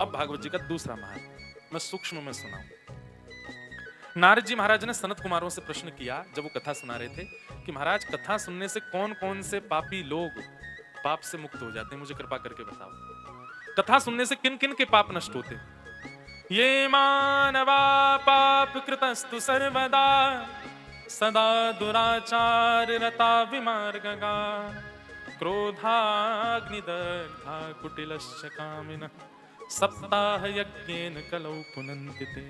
अब भागवत जी का दूसरा महात्म्य मैं सूक्ष्म में सुनाऊं। नारद जी महाराज ने सनत कुमारों से प्रश्न किया जब वो कथा सुना रहे थे कि महाराज कथा सुनने से कौन कौन से पापी लोग पाप से मुक्त हो जाते हैं, मुझे कृपा करके बताओ। कथा सुनने से किन किन के पाप नष्ट होते हैं? ये मानवा पाप कृतस्तु सर्वदा सदा दुराचार रता विमार्गगा क्रोधाग्निदग्धा कुटिलश्च कामिनः सप्ताह यज्ञेन कलौ पुनन्ति ते।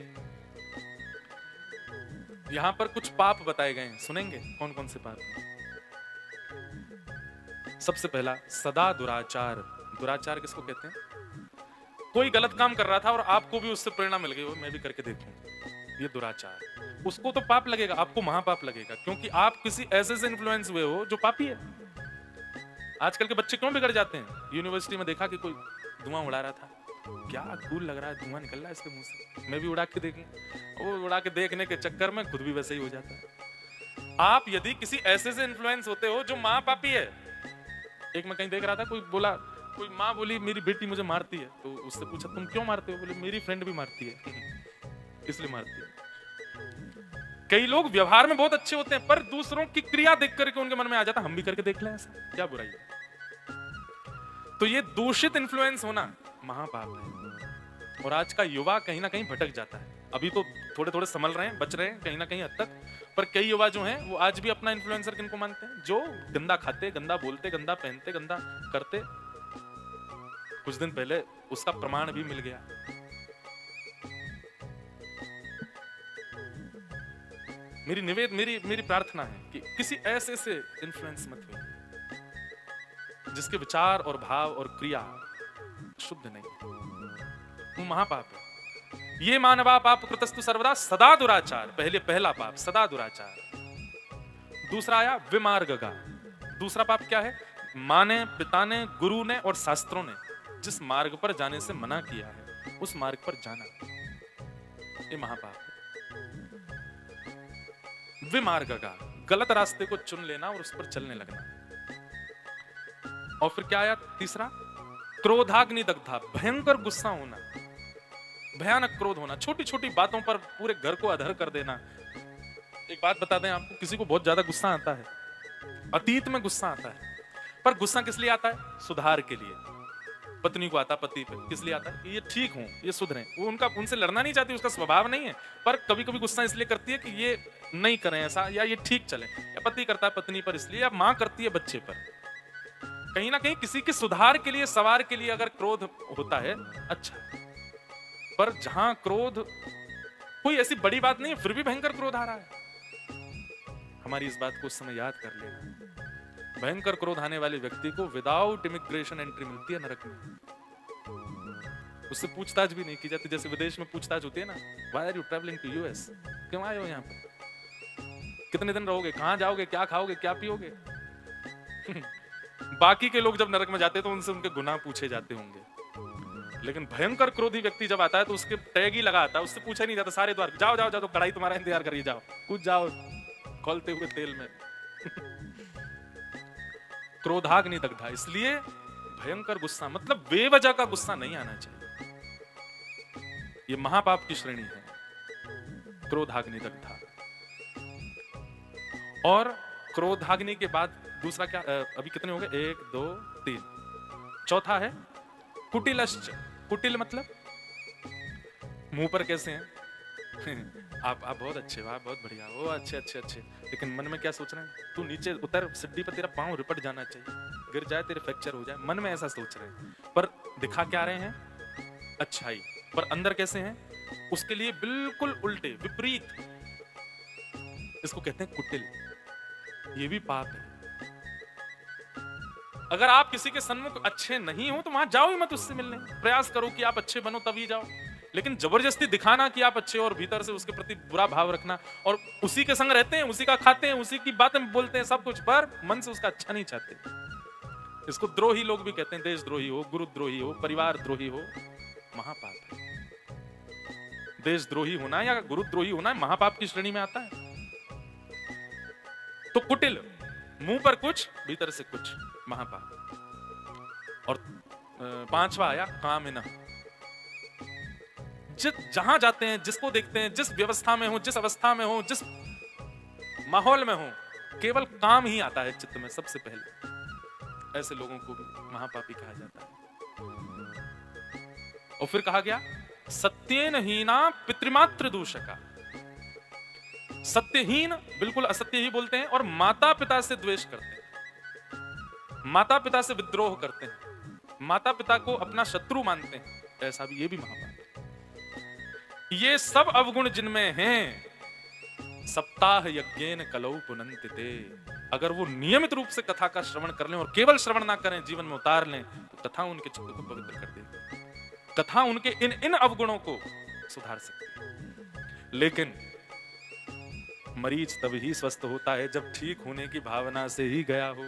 यहां पर कुछ पाप बताए गए हैं, सुनेंगे कौन कौन से पाप हैं। सबसे पहला सदा दुराचार। दुराचार किसको कहते हैं? कोई गलत काम कर रहा था और आपको भी उससे प्रेरणा मिल गई, मैं भी करके देखूं, ये दुराचार। उसको तो पाप लगेगा, आपको महापाप लगेगा, क्योंकि आप किसी ऐसे से इन्फ्लुएंस हुए हो जो पापी है। आजकल के बच्चे क्यों बिगड़ जाते हैं? यूनिवर्सिटी में देखा कि कोई धुआं उड़ा रहा था, क्या कूल लग रहा है, धुआं निकल रहा है इसके मुंह से, मैं भी उड़ा के देखूं। वो उड़ा के देखने के चक्कर में खुद भी वैसे ही हो जाता है। आप यदि किसी ऐसे से इन्फ्लुएंस होते हो जो माँ पापी है। एक मैं कहीं देख रहा था, कोई बोला, कोई माँ बोली मेरी बेटी मुझे मारती है, तो उससे पूछा तुम क्यों मारते हो? बोले मेरी फ्रेंड भी मारती है इसलिए मारती है। कई लोग व्यवहार में बहुत अच्छे होते हैं पर दूसरों की क्रिया देख करके उनके मन में आ जाता हम भी करके देख लें, ऐसा क्या बुराई है? तो ये दूषित इन्फ्लुएंस होना महापाप है। और आज का युवा कहीं ना कहीं भटक जाता है। अभी तो थोड़े थोड़े संभल रहे हैं, बच रहे हैं कहीं ना कहीं हद तक, पर कई युवा जो हैं वो आज भी अपना इन्फ्लुएंसर किनको मानते हैं? जो गंदा खाते, गंदा बोलते, गंदा पहनते, गंदा करते। कुछ दिन पहले उसका प्रमाण भी मिल गया। मेरी मेरी प्रार्थना है कि किसी ऐसे से इन्फ्लुएंस मत हो जिसके विचार और भाव और क्रिया शुद्ध नहीं, वो महापाप है। ये मानवा पाप कृतस्तु सर्वदा सदा दुराचार। पहला पाप सदा दुराचार। दूसरा आया विमार्गगा। दूसरा पाप क्या है? माँ ने, पिता ने, गुरु ने और शास्त्रों ने जिस मार्ग पर जाने से मना किया है उस मार्ग पर जाना, ये महापाप है। विमार्गगा, गलत रास्ते को चुन लेना और उस पर चलने लगना। और फिर क्या आया? तीसरा क्रोधाग्नि दग्धा, भयंकर गुस्सा होना, भयानक क्रोध होना, छोटी छोटी बातों पर पूरे घर को अधर कर देना। एक बात बता दें आपको, किसी को बहुत ज्यादा गुस्सा आता है, अतीत में गुस्सा आता है, पर गुस्सा किस लिए आता है? सुधार के लिए। पत्नी को आता, पति पे किस लिए आता है? ये ठीक हो, ये सुधरे। वो उनसे लड़ना नहीं चाहती, उसका स्वभाव नहीं है, पर कभी कभी गुस्सा इसलिए करती है कि ये नहीं करें ऐसा, या ये ठीक चले। या पति करता है पत्नी पर इसलिए, या माँ करती है बच्चे पर। कहीं ना कहीं किसी के सुधार के लिए, सवार के लिए अगर क्रोध होता है अच्छा, पर जहां क्रोध कोई ऐसी बड़ी बात नहीं है फिर भी भयंकर क्रोध आ रहा है, हमारी इस बात को उस समय याद कर लेना। भयंकर क्रोध आने वाले व्यक्ति को विदाउट इमिग्रेशन एंट्री मिलती है नरक में। उससे पूछताछ भी नहीं की जाती, जैसे विदेश में पूछताछ होती है ना, why are you travelling to US, क्यों आए हो यहाँ पर, कितने दिन रहोगे, कहां जाओगे, क्या खाओगे, क्या पियोगे बाकी के लोग जब नरक में जाते हैं तो उनसे उनके गुनाह पूछे जाते होंगे, लेकिन भयंकर क्रोधी व्यक्ति जब आता है तो उसके टैग ही लगा आता है, उससे पूछा नहीं जाता, सारे द्वार जाओ जाओ जाओ, तो कढ़ाई तुम्हारा इंतजार करिए, जाओ कूद जाओ खोलते हुए तेल में क्रोधाग्नि दग्धा। इसलिए भयंकर गुस्सा, मतलब बेवजह का गुस्सा नहीं आना चाहिए, ये महापाप की श्रेणी है, क्रोधाग्नि दग्धा। और क्रोधाग्नि के बाद दूसरा क्या? अभी कितने हो गए? 1 2 3, चौथा है कुटिलश्च। कुटिल मतलब मुंह पर कैसे हैं आप बहुत अच्छे हो, आप बहुत बढ़िया हो, अच्छे अच्छे अच्छे, लेकिन मन में क्या सोच रहे हैं? तू नीचे उतर, सिड्डी पर तेरा पांव रिपट जाना चाहिए, गिर जाए तेरे फ्रैक्चर हो जाए, मन में ऐसा सोच रहे हैं, पर दिखा क्या रहे हैं? अच्छाई, पर अंदर कैसे हैं? उसके लिए बिल्कुल उल्टे, विपरीत। इसको कहते हैं कुटिल। ये भी पाप है। अगर आप किसी के सन्मुख अच्छे नहीं हो तो वहां जाओ ही मत उससे मिलने, प्रयास करो कि आप अच्छे बनो तभी जाओ, लेकिन जबरदस्ती दिखाना कि आप अच्छे और भीतर से उसके प्रति बुरा भाव रखना, और उसी के संग रहते हैं, उसी का खाते हैं, उसी की बातें बोलते हैं, सब कुछ, पर मन से उसका अच्छा नहीं चाहते, इसको द्रोही लोग भी कहते हैं। देशद्रोही हो, गुरुद्रोही हो, परिवार द्रोही हो, महापाप है। देशद्रोही होना या गुरुद्रोही होना महापाप की श्रेणी में आता है। तो कुटिल, मुंह पर कुछ भीतर से कुछ, महापाप। और 5वां आया कामिना। जहां जाते हैं, जिसको देखते हैं, जिस व्यवस्था में हो, जिस अवस्था में हो, जिस माहौल में हो, केवल काम ही आता है चित्त में सबसे पहले। ऐसे लोगों को भी महापापी कहा जाता है। और फिर कहा गया सत्येन हीना पितृमात्र दूषका। सत्यहीन बिल्कुल असत्य ही बोलते हैं और माता पिता से द्वेष करते हैं, माता पिता से विद्रोह करते हैं, माता पिता को अपना शत्रु मानते हैं, ऐसा भी, ये भी महापाप है। ये सब अवगुण जिनमें हैं, सप्ताह यज्ञेन कलौ पुनन्तिते। अगर वो नियमित रूप से कथा का श्रवण कर लें और केवल श्रवण ना करें, जीवन में उतार लें, तो कथा उनके चित्त को पवित्र कर देगी। कथा उनके इन इन अवगुणों को सुधार सकती है। लेकिन मरीज तभी स्वस्थ होता है जब ठीक होने की भावना से ही गया हो।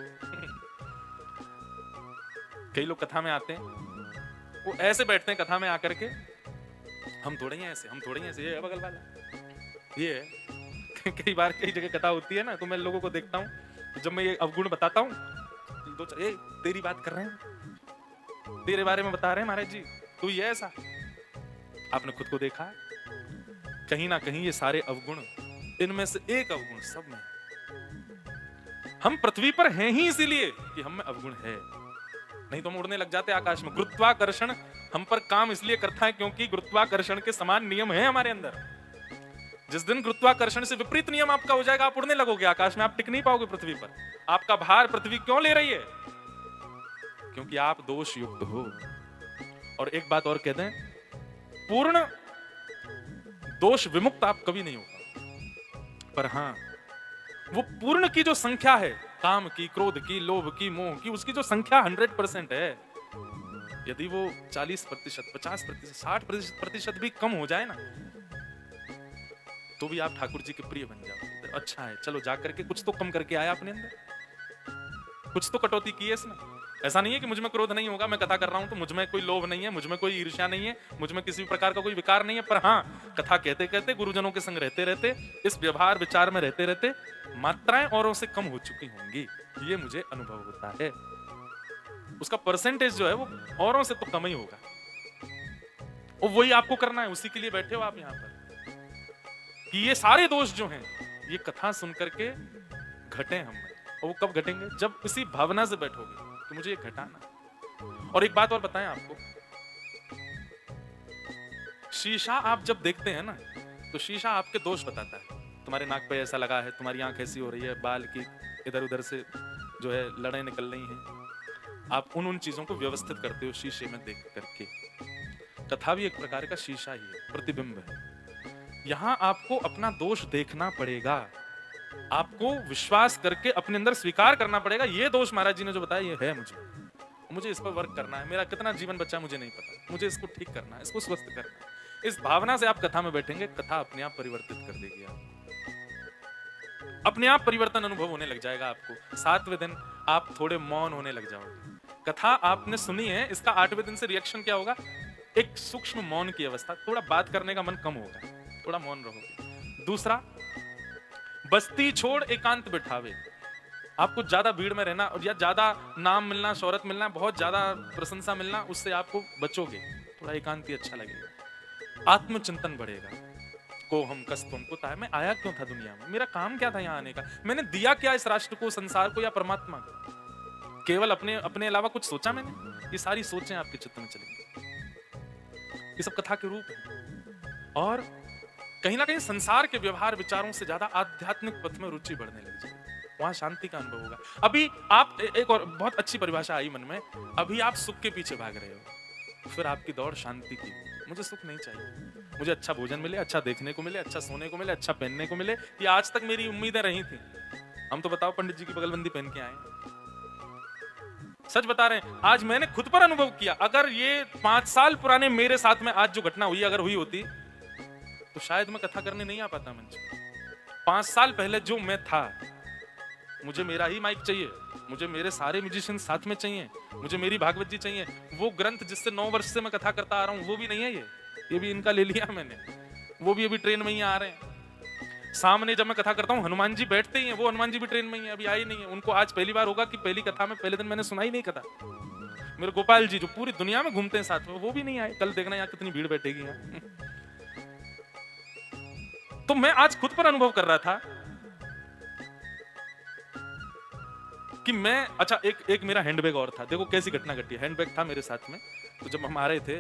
कई लोग कथा में आते हैं, वो ऐसे बैठते हैं कथा में आकर के, हम थोड़े ही ऐसे, हम थोड़े ही ऐसे, ये है बगल वाला, ये है। कई बार कई जगह कथा होती है ना, तो मैं लोगों को देखता हूँ, तो जब मैं ये अवगुण बताता हूँ, ए, तेरी बात कर रहे हैं, तेरे बारे में बता रहे हैं महाराज जी, तू ये ऐसा। आपने खुद को देखा, कहीं ना कहीं ये सारे अवगुण, इनमें से एक अवगुण सब में। हम पृथ्वी पर हैं ही इसीलिए कि हम में अवगुण है, नहीं तो हम उड़ने लग जाते आकाश में। गुरुत्वाकर्षण हम पर काम इसलिए करता है क्योंकि गुरुत्वाकर्षण के समान नियम है हमारे अंदर। जिस दिन गुरुत्वाकर्षण से विपरीत नियम आपका हो जाएगा, आप उड़ने लगोगे आकाश में, आप टिक नहीं पाओगे पृथ्वी पर। आपका भार पृथ्वी क्यों ले रही है? क्योंकि आप दोष युक्त हो। और एक बात और कह दें, पूर्ण दोष विमुक्त आप कभी नहीं होगा, पर हां, वो पूर्ण की जो संख्या है, काम की, क्रोध की, लोभ की, मोह की, उसकी जो संख्या 100% है, यदि वो 40%, 50%, 60% भी कम हो जाए ना, तो भी आप ठाकुर जी के प्रिय बन जाओ। तो अच्छा है, चलो जाकर के कुछ तो कम करके आया अपने अंदर, कुछ तो कटौती की है इसने। ऐसा नहीं है कि मुझ में क्रोध नहीं होगा, मैं कथा कर रहा हूं तो मुझ में कोई लोभ नहीं है, मुझ में कोई ईर्ष्या नहीं है, मुझ में किसी प्रकार का कोई विकार नहीं है, पर हाँ, कथा कहते कहते, गुरुजनों के संग रहते रहते, इस व्यवहार विचार में रहते रहते मात्राएं औरों से कम हो चुकी होंगी, ये मुझे अनुभव होता है। उसका परसेंटेज जो है वो औरों से तो कम ही होगा, और वही आपको करना है, उसी के लिए बैठे हो आप यहाँ पर, कि ये सारे दोष जो हैं, ये कथा सुन करके घटे हम में। और वो कब घटेंगे? जब इसी भावना से बैठोगे कि मुझे ये घटाना। और एक बात और बताएं आपको, शीशा आप जब देखते हैं ना, तो शीशा आपके दोष बताता है। तुम्हारे नाक पे ऐसा लगा है, तुम्हारी आंख ऐसी हो रही है, बाल की इधर उधर से जो है लड़ाई निकल रही हैं। आप उन चीजों को व्यवस्थित करते हो शीशे में देख करके। कथा भी एक प्रकार का शीशा ही है, प्रतिबिंब है। यहां आपको अपना दोष देखना पड़ेगा, आपको विश्वास करके अपने अंदर स्वीकार करना पड़ेगा, ये दोष महाराज जी ने जो बताया ये है मुझे इस पर वर्क करना है, मेरा कितना जीवन बचा मुझे नहीं पता, मुझे इसको ठीक करना है, इसको स्वस्थ करना है। इस भावना से आप कथा में बैठेंगे, कथा अपने आप परिवर्तित कर देगी आपको, अपने आप परिवर्तन अनुभव होने लग जाएगा आपको। 7वें दिन आप थोड़े मौन होने लग जाओगे। कथा आपने सुनी है, इसका 8वें दिन से रिएक्शन क्या होगा? एक सूक्ष्म मौन की अवस्था, थोड़ा बात करने का मन कम होगा, थोड़ा मौन रहोगे। दूसरा, बस्ती छोड़ एकांत बिठावे। आपको ज्यादा भीड़ में रहना और या ज्यादा नाम मिलना, शोहरत मिलना, बहुत ज्यादा प्रशंसा मिलना, उससे आपको बचोगे, थोड़ा एकांत ही अच्छा लगेगा। आत्मचिंतन बढ़ेगा। को हम कस्तुम कुता है, मैं आया क्यों था दुनिया में, मेरा काम क्या था यहाँ आने का, मैंने दिया क्या इस राष्ट्र को, संसार को या परमात्मा को? केवल अपने अलावा कुछ सोचा मैंने? ये सारी सोचें आपके चित्त में चलेंगी। ये सब कथा के रूप है। और कहीं ना कहीं संसार के व्यवहार विचारों से ज्यादा आध्यात्मिक पथ में रुचि बढ़ने लग जाएगी, वहां शांति का अनुभव होगा। अभी आप, एक और बहुत अच्छी परिभाषा आई मन में, अभी आप सुख के पीछे भाग रहे हो, फिर आपकी दौड़ शांति की। मुझे सुख नहीं चाहिए, मुझे अच्छा भोजन मिले, अच्छा देखने को मिले, अच्छा सोने को मिले, अच्छा पहनने को मिले, ये आज तक मेरी उम्मीदें रही थी। हम तो बताओ पंडित जी की बगलबंदी पहन के आए, सच बता रहे हैं। आज मैंने खुद पर अनुभव किया, अगर ये 5 साल पुराने मेरे साथ में आज जो घटना हुई अगर हुई होती, तो शायद मैं कथा करने नहीं आ पाता मंच पे। 5 साल पहले जो मैं था, मुझे मेरा ही माइक चाहिए, मुझे मेरे सारे म्यूजिशियन साथ में चाहिए, मुझे मेरी भागवत जी चाहिए, वो ग्रंथ जिससे 9 वर्ष से मैं कथा करता आ रहा हूं वो भी नहीं है, ये भी इनका ले लिया मैंने, वो भी अभी ट्रेन में ही आ रहे हैं। सामने जब मैं कथा करता हूँ हनुमान जी बैठते ही हैं, वो हनुमान जी भी ट्रेन में ही है, अभी आए नहीं है। उनको आज पहली बार होगा कि पहली कथा में पहले दिन मैंने सुनाई नहीं कथा। मेरे गोपाल जी जो पूरी दुनिया में घूमते हैं साथ में, वो भी नहीं आए। कल देखना यहाँ कितनी भीड़ बैठेगी यहाँ। तो मैं आज खुद पर अनुभव कर रहा था कि मैं, अच्छा एक मेरा हैंडबैग और था। देखो कैसी घटना घटी। हैंडबैग था मेरे साथ में, तो जब हम आ रहे थे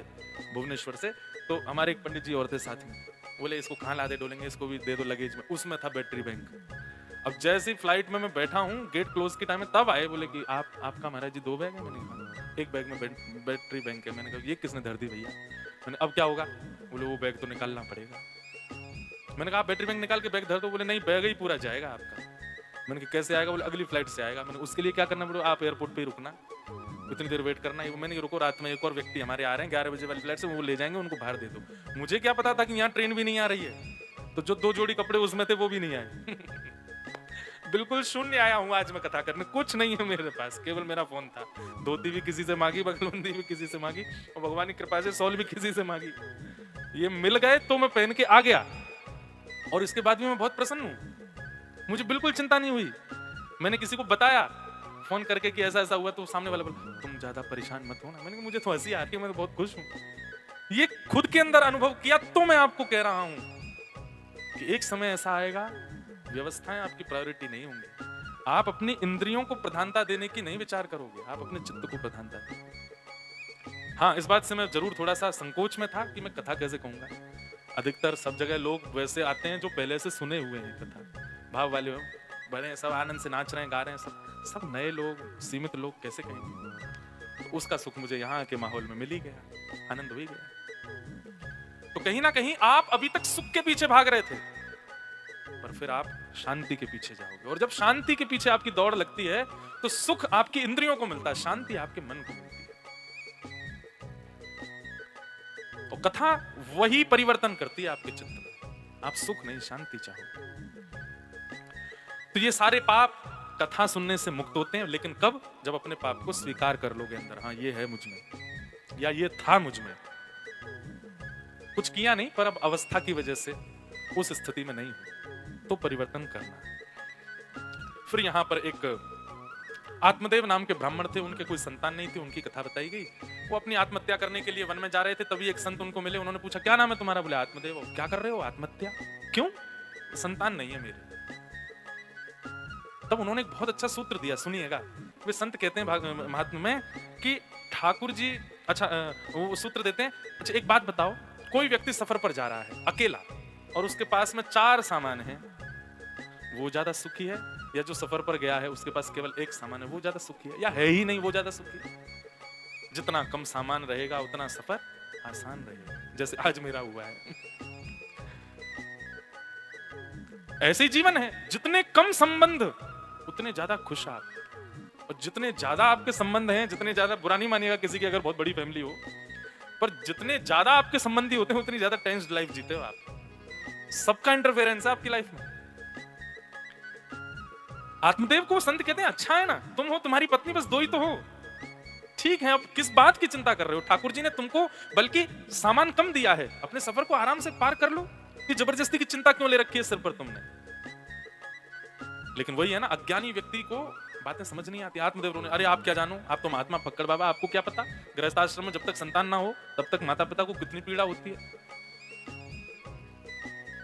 भुवनेश्वर से, तो हमारे एक पंडित जी और थे साथ में। बोले इसको कहाँ लादे डोलेंगे, इसको भी दे दो लगेज में। उसमें था बैटरी बैंक। अब जैसे ही फ्लाइट में मैं बैठा हूँ, गेट क्लोज के टाइम में तब आए, बोले कि आपका महाराज जी 2 बैग है। मैंने कहा एक बैग में बैटरी बैंक है। मैंने कहा ये किसने धर दी भैया। मैंने अब क्या होगा। बोले वो बैग तो निकालना पड़ेगा। मैंने कहा बैटरी बैंक निकाल के बैग धर दो। बोले नहीं, बैग ही पूरा जाएगा आपका। मैंने कहा कैसे आएगा। बोले अगली फ्लाइट से आएगा। मैंने उसके लिए क्या करना। बोले आप एयरपोर्ट पे ही रुकना, इतनी देर वेट करना। मैंने रुको, रात में एक और व्यक्ति हमारे आ रहे हैं 11 बजे वाली फ्लाइट से, वो ले जाएंगे, उनको बाहर दे दो। मुझे क्या पता था कि यहाँ ट्रेन भी नहीं आ रही है। तो जो 2 जोड़ी कपड़े उसमें थे वो भी नहीं आए। बिल्कुल शून्य आया हूँ आज मैं कथा करने। कुछ नहीं है मेरे पास, केवल मेरा फोन था। धोती भी किसी से मांगी, बगलबंदी भी किसी से मांगी, और भगवान की कृपा से शॉल भी किसी से मांगी। ये मिल गए तो मैं पहन के आ गया, और इसके बाद भी मैं बहुत प्रसन्न हूँ। मुझे बिल्कुल चिंता नहीं हुई। मैंने किसी को बताया फोन करके कि ऐसा ऐसा हुआ, तो सामने वाला बोला तुम ज्यादा परेशान मत हो ना। मैंने कहा मुझे तो हंसी आती है, मैं तो बहुत खुश हूँ। ये खुद के अंदर अनुभव किया, तो मैं आपको कह रहा हूं कि एक समय ऐसा आएगा, व्यवस्थाएं आपकी प्रायोरिटी नहीं होंगी। आप अपनी इंद्रियों को प्रधानता देने की नहीं विचार करोगे, आप अपने चित्त को प्रधानता देंगे। हाँ, इस बात से मैं जरूर थोड़ा सा संकोच में था कि मैं कथा कैसे कहूंगा। अधिकतर सब जगह लोग वैसे आते हैं जो पहले से सुने हुए हैं कथा, भाव वाले हो, बड़े सब आनंद से नाच रहे हैं, गा रहे हैं। सब नए लोग, सीमित लोग कैसे कहेंगे। तो उसका सुख मुझे यहाँ के माहौल में मिल ही गया, आनंद हो ही गया। तो कहीं ना कहीं आप अभी तक सुख के पीछे भाग रहे थे, पर फिर आप शांति के पीछे जाओगे। और जब शांति के पीछे आपकी दौड़ लगती है, तो सुख आपकी इंद्रियों को मिलता है, शांति आपके मन को मिलती है। तो कथा वही परिवर्तन करती है आपके चित्त में। आप सुख नहीं, शांति चाहोगे। तो ये सारे पाप कथा सुनने से मुक्त होते हैं, लेकिन कब। जब अपने पाप को स्वीकार कर लोगे अंदर, हाँ ये है मुझ में, या ये था मुझ में। कुछ किया नहीं, पर अब अवस्था की वजह से उस स्थिति में नहीं हूं, तो परिवर्तन करना। फिर यहां पर एक आत्मदेव नाम के ब्राह्मण थे, उनके कोई संतान नहीं थी, उनकी कथा बताई गई। वो अपनी आत्महत्या करने के लिए वन में जा रहे थे, तभी एक संत उनको मिले। उन्होंने पूछा क्या नाम है तुम्हारा। बोले आत्मदेव। क्या कर रहे हो, आत्महत्या क्यों। संतान नहीं है मेरी। तब उन्होंने एक बहुत अच्छा सूत्र दिया, सुनिएगा। वे संत कहते हैं महात्मा में कि ठाकुर जी, अच्छा वो सूत्र देते हैं, अच्छा एक बात बताओ, कोई व्यक्ति सफर पर जा रहा है अकेला, और उसके पास में 4 सामान है, वो ज्यादा सुखी है, या जो सफर पर गया है उसके पास केवल 1 सामान है, वो ज्यादा सुखी है, या है ही नहीं वो ज्यादा सुखी है। जितना कम सामान रहेगा उतना सफर आसान रहेगा, जैसे आज मेरा हुआ है। ऐसे ही जीवन है, जितने कम संबंध उतने ज्यादा खुश आप, और जितने ज्यादा आपके संबंध हैं, जितने ज्यादा, बुरा नहीं मानिएगा किसी की अगर बहुत बड़ी फैमिली हो, पर जितने ज्यादा आपके संबंधी होते हैं उतनी ज्यादा टेंस्ड लाइफ जीते हो आप। सबका इंटरफेरेंस है आपकी लाइफ में। आत्मदेव को संत कहते हैं अच्छा है ना, तुम हो, तुम्हारी पत्नी, बस 2 ही तो हो, ठीक है, अब किस बात की चिंता कर रहे हो। ठाकुर जी ने तुमको बल्कि सामान कम दिया है, अपने सफर को आराम से पार कर लो, ये जबरदस्ती की चिंता क्यों ले रखी है सिर पर तुमने। लेकिन वही है ना, अज्ञानी व्यक्ति को बातें समझ नहीं आती। आत्मदेव ने, अरे आप क्या जानो, आप तो महात्मा पक्कड़ बाबा, आपको क्या पता, गृहस्थ आश्रम में जब तक संतान ना हो तब तक माता पिता को कितनी पीड़ा होती है।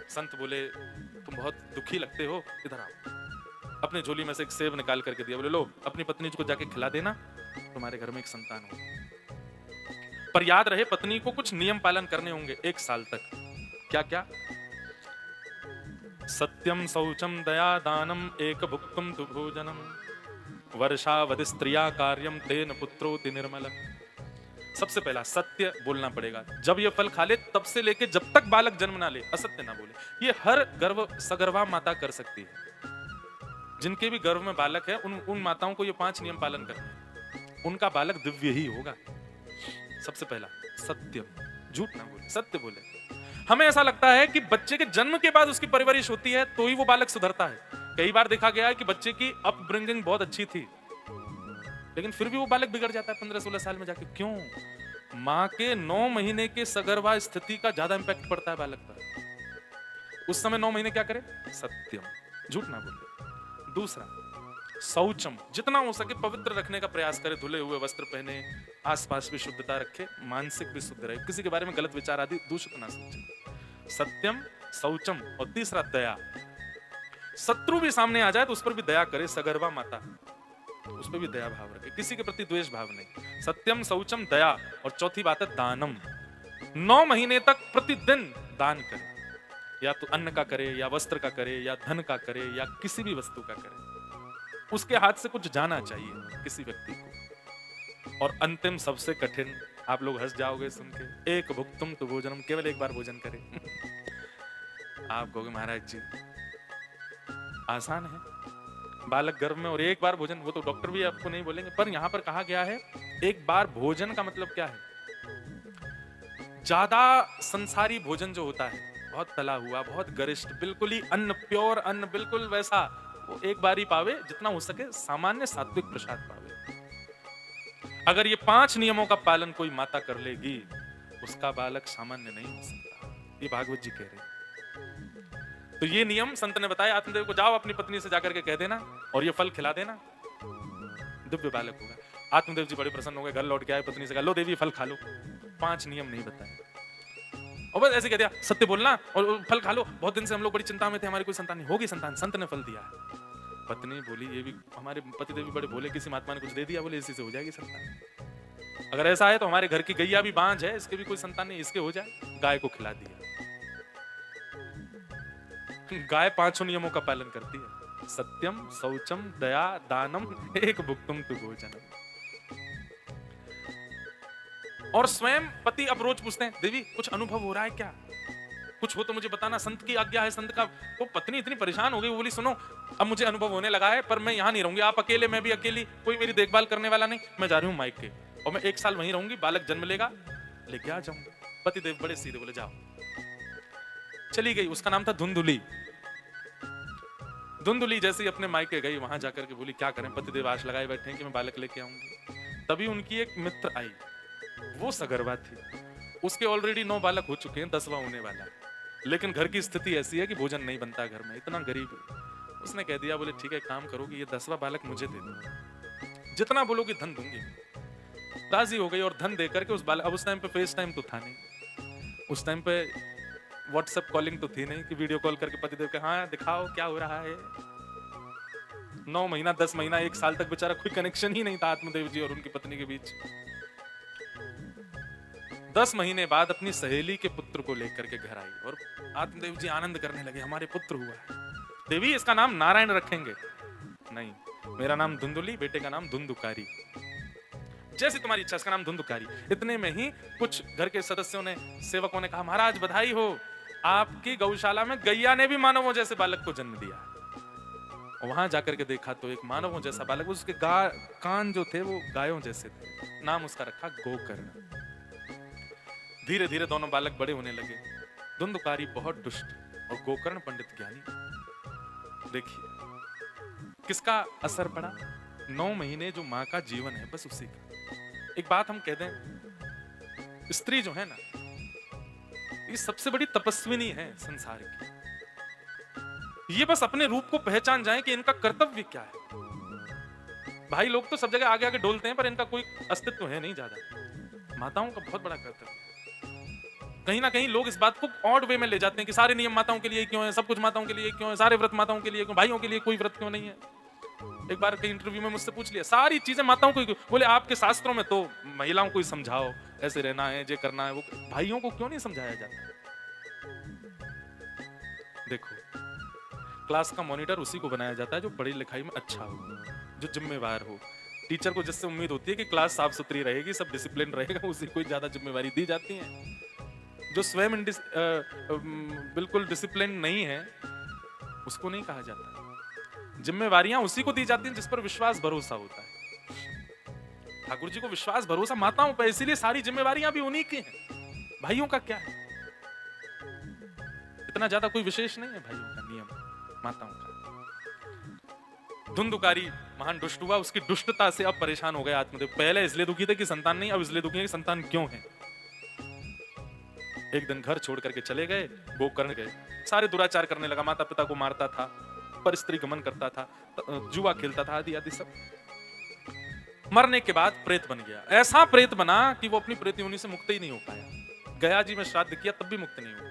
संत बोले तुम बहुत दुखी लगते हो, इधर आओ। अपने झोली में से एक सेब निकाल करके दिया, बोले लो अपनी पत्नी को जाके खिला देना, तुम्हारे घर में एक संतान हो। पर याद रहे पत्नी को कुछ नियम पालन करने होंगे 1 साल तक। क्या क्या। सत्यम शौचम दया दानम एक भुक्तुम तु भोजनम वर्षावधि स्त्रिया कार्यम तेन पुत्रोति निर्मल। सबसे पहला सत्य बोलना पड़ेगा। जब ये फल खा ले तब से लेके जब तक बालक जन्म ना ले असत्य ना बोले। ये हर गर्भ सगर्भा माता कर सकती है। जिनके भी गर्भ में बालक है उन माताओं को ये 5 नियम पालन करने हैं, उनका बालक दिव्य ही होगा। सबसे पहला सत्य, झूठ ना बोले, सत्य बोले। हमें ऐसा लगता है कि बच्चे के जन्म के बाद उसकी परवरिश होती है तो ही वो बालक सुधरता है। कई बार देखा गया है कि बच्चे की अपब्रिंगिंग बहुत अच्छी थी, लेकिन फिर भी वो बालक बिगड़ जाता है 15-16 साल में जाके। क्यों? माँ के 9 महीने के सगर्भा स्थिति का ज्यादा इंपैक्ट पड़ता है बालक पर। उस समय 9 महीने क्या करे? सत्यम, झूठ ना बोले। दूसरा शौचम, जितना हो सके पवित्र रखने का प्रयास करे, धुले हुए वस्त्र पहने, आसपास भी शुद्धता रखे, मानसिक भी शुद्ध रहे, किसी के बारे में गलत विचार आदि दूषित ना सोचे। सत्यम शौचम और तीसरा दया। शत्रु भी सामने आ जाए तो उस पर भी दया करे, सगर्भा माता, उस पर भी दया भाव रखे, किसी के प्रति द्वेष भाव नहीं। सत्यम, शौचम, दया, और चौथी बात है दानम। 9 महीने तक प्रतिदिन दान करे, या तो अन्न का करे, या वस्त्र का करे, या धन का करे, या किसी भी वस्तु का करे। उसके हाथ से कुछ जाना चाहिए किसी व्यक्ति को। और अंतिम सबसे कठिन, आप लोग हंस जाओगे सुन के, एक भुक्तुम तो भोजनम, केवल एक बार भोजन करें। आप कहोगे महाराज जी आसान है, बालक गर्भ में और एक बार भोजन, वो तो डॉक्टर भी आपको नहीं बोलेंगे, पर यहां पर कहा गया है एक बार भोजन का मतलब क्या है? ज्यादा संसारी भोजन जो होता है, बहुत तला हुआ, बहुत गरिष्ठ, बिल्कुल ही अन्न, प्योर अन्न, बिल्कुल वैसा, वो एक बार ही पावे, जितना हो सके सामान्य सात्विक प्रसाद पावे। अगर ये 5 नियमों का पालन कोई माता कर लेगी, उसका बालक सामान्य नहीं हो सकता। ये भागवत जी कह रहे हैं। तो ये नियम संत ने बताया आत्मदेव को, जाओ अपनी पत्नी से जाकर के कह देना और ये फल खिला देना, दिव्य बालक होगा। आत्मदेव जी बड़े प्रसन्न हो गए, घर लौट के आए, पत्नी से कहा लो देवी फल खा लो। 5 नियम नहीं बताए और बस ऐसे कह दिया सत्य बोलना और फल खा लो, बहुत दिन से हम लोग बड़ी चिंता में थे, हमारी कोई संतान नहीं होगी, संतान संत ने फल दिया। पत्नी बोली ये भी हमारे पतिदेव भी बड़े बोले, किसी महात्मा ने कुछ दे दिया, बोले इसी से हो जाएगी संतान। अगर ऐसा है तो हमारे घर की गैया भी बांझ है, इसके भी कोई संतान नहीं, इसके हो जाए। गाय को खिला दिया। गाय 5 नियमों का पालन करती है, सत्यम, शौचम, दया, दानम, एक भुक्तुम तु भोजनम। और स्वयं पति अब रोज पूछते हैं देवी कुछ अनुभव हो रहा है क्या, कुछ हो तो मुझे बताना, संत की आज्ञा है, संत का। तो पत्नी इतनी परेशान हो गई, वो बोली सुनो अब मुझे अनुभव होने लगा है, पर मैं यहाँ नहीं रहूंगी, आप अकेले, मैं भी अकेली, कोई मेरी देखभाल करने वाला नहीं, मैं जा रही हूँ मायके और मैं 1 साल वहीं रहूंगी, बालक जन्म लेगा लेके आ जाऊंगा। पतिदेव बड़े सीधे बोले जाओ। चली गई, उसका नाम था धुंधुली। धुंधुली जैसे ही अपने मायके गई, वहां जाकर के बोली क्या करें, पतिदेव आश लगाए बैठे हैं कि मैं बालक लेके आऊंगी। तभी उनकी एक मित्र आई, वो सगर्भा थी, उसके ऑलरेडी 9 बालक हो चुके हैं, 10वां होने वाला, लेकिन घर की स्थिति ऐसी है कि भोजन नहीं बनता घर में, इतना गरीब है। उसने कह दिया, बोले ठीक है काम करोगी, ये 10वां बालक मुझे दे दो, जितना बोलोगी धन दूंगी। राजी हो गई और धन देकर के उस बालक, अब उस टाइम पे फेस टाइम तो था नहीं, उस टाइम पे व्हाट्सएप कॉलिंग तो थी नहीं कि वीडियो कॉल करके पतिदेव के हाँ दिखाओ क्या हो रहा है। 9 महीना 10 महीना 1 साल तक बेचारा कोई कनेक्शन ही नहीं था आत्मदेव जी और उनकी पत्नी के बीच। 10 महीने बाद अपनी सहेली के पुत्र को लेकर के घर आई और आत्मदेव जी आनंद करने लगे, हमारे पुत्र हुआ है। देवी इसका नाम नारायण रखेंगे। नहीं, मेरा नाम धुंधुली, बेटे का नाम धुंधुकारी, जैसी तुम्हारी इच्छा, इसका नाम धुंधुकारी। इतने में ही कुछ घर के सदस्यों ने, सेवकों ने कहा महाराज बधाई हो, आपकी गौशाला में गैया ने भी मानवों जैसे बालक को जन्म दिया। वहां जाकर के देखा तो एक मानवों जैसा बालक, उसके कान जो थे वो गायों जैसे थे। नाम उसका रखा गोकर्ण। धीरे धीरे दोनों बालक बड़े होने लगे। धुंधुकारी बहुत दुष्ट और गोकर्ण पंडित ज्ञानी। देखिए किसका असर पड़ा, 9 महीने जो माँ का जीवन है बस उसी का। एक बात हम कह दें, स्त्री जो है ना, ये सबसे बड़ी तपस्विनी है संसार की। ये बस अपने रूप को पहचान जाए कि इनका कर्तव्य क्या है। भाई लोग तो सब जगह आगे आगे डोलते हैं, पर इनका कोई अस्तित्व है नहीं ज्यादा। माताओं का बहुत बड़ा कर्तव्य है। कहीं ना कहीं लोग इस बात को ऑड वे में ले जाते हैं कि सारे नियम माताओं के लिए क्यों है, सब कुछ माताओं के लिए क्यों है, सारे व्रत माताओं के लिए क्यों, भाइयों के लिए कोई व्रत क्यों नहीं है। एक बार कई इंटरव्यू में मुझसे पूछ लिया, सारी चीजें माताओं को क्यों? बोले आपके शास्त्रों में तो महिलाओं को ही समझाओ, ऐसे रहना है, ये करना है, वो भाइयों को क्यों नहीं समझाया जाता। देखो क्लास का मॉनिटर उसी को बनाया जाता है जो पढ़ाई लिखाई में अच्छा हो, जो जिम्मेवार हो। टीचर को जिससे उम्मीद होती है कि क्लास साफ सुथरी रहेगी, सब डिसिप्लिन रहेगा, उसी को ज्यादा जिम्मेवारी दी जाती है। जो स्वयं बिल्कुल डिसिप्लिन नहीं है उसको नहीं कहा जाता। जिम्मेवारियां उसी को दी जाती हैं जिस पर विश्वास भरोसा होता है। ठाकुर जी को विश्वास भरोसा माताओं पर, इसीलिए सारी जिम्मेवारियां भी उन्हीं की हैं। भाइयों का क्या है, इतना ज्यादा कोई विशेष नहीं है भाइयों का नियम, माताओं का। धुंधुकारी महान दुष्ट हुआ, उसकी दुष्टता से अब परेशान हो गए आत्मदेव। पहले इसलिए दुखी थे कि संतान नहीं, अब इसलिए दुखी है कि संतान क्यों है। एक दिन घर छोड़ करके चले गए, गोकर्ण गए, सारे दुराचार करने लगा, माता पिता को मारता था, पर स्त्री गमन करता था, जुआ खेलता था, आदि आदि सब। मरने के बाद प्रेत बन गया। ऐसा प्रेत बना कि वो अपनी प्रेत योनि से मुक्त ही नहीं हो पाया। गया जी में श्राद्ध किया तब भी मुक्त नहीं हुआ।